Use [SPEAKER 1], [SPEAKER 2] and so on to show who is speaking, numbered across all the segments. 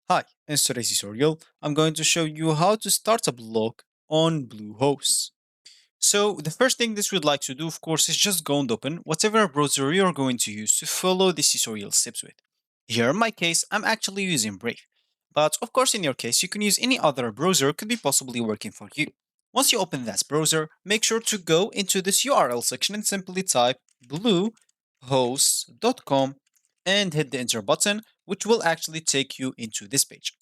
[SPEAKER 1] Hi, in today's tutorial, I'm going to show you how to start a blog on Bluehost. So the first thing this would like to do, of course, is just go and open whatever browser you're going to use to follow this tutorial steps with. Here in my case, I'm actually using Brave. But of course, in your case, you can use any other browser could be possibly working for you. Once you open that browser, make sure to go into this URL section and simply type bluehost.com and hit the enter button, which will actually take you into this page,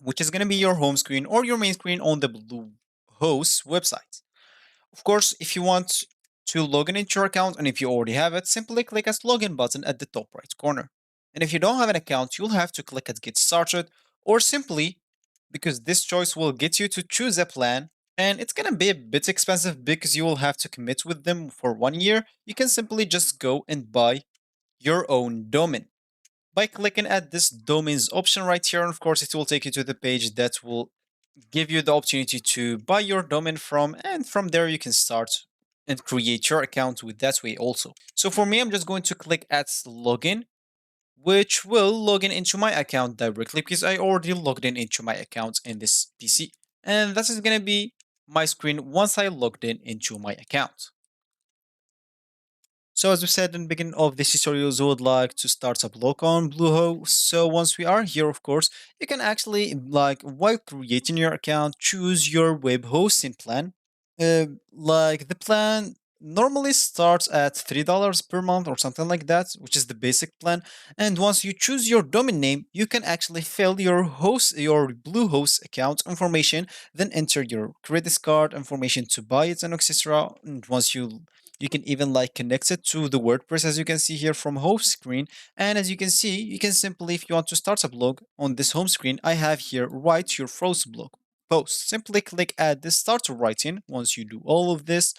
[SPEAKER 1] which is going to be your home screen or your main screen on the Bluehost website. Of course, if you want to log in into your account and if you already have it, simply click as login button at the top right corner. And if you don't have an account, you'll have to click at get started or simply because this choice will get you to choose a plan and it's going to be a bit expensive because you will have to commit with them for 1 year. You can simply just go and buy your own domain by clicking at this domains option right here. And of course, it will take you to the page that will give you the opportunity to buy your domain from, and from there you can start and create your account with that way also. So for me, I'm just going to click at login, which will log in into my account directly because I already logged in into my account in this PC. And this is going to be my screen once I logged in into my account. So as we said in the beginning of this tutorial, we would like to start a blog on Bluehost. So once we are here, of course, you can actually, like, while creating your account, choose your web hosting plan. Like the plan normally starts at $3 per month or something like that, which is the basic plan. And once you choose your domain name, you can actually fill your Bluehost account information, then enter your credit card information to buy it and etc. And once you can even like connect it to the WordPress as you can see here from home screen. And as you can see, you can simply, if you want to start a blog on this home screen, I have here write your first blog post. Simply click add this start writing once you do all of this.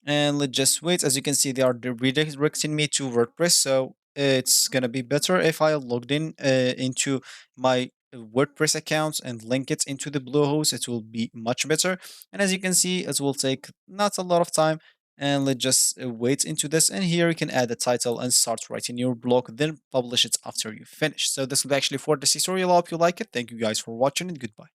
[SPEAKER 1] And let's just wait. As you can see, they are redirecting me to WordPress. So it's going to be better if I logged in into my WordPress account and link it into the Bluehost. It will be much better. And as you can see, it will take not a lot of time. And let's just wait into this. And here you can add a title and start writing your blog, then publish it after you finish. So this will be actually for this tutorial. I hope you like it. Thank you guys for watching and goodbye.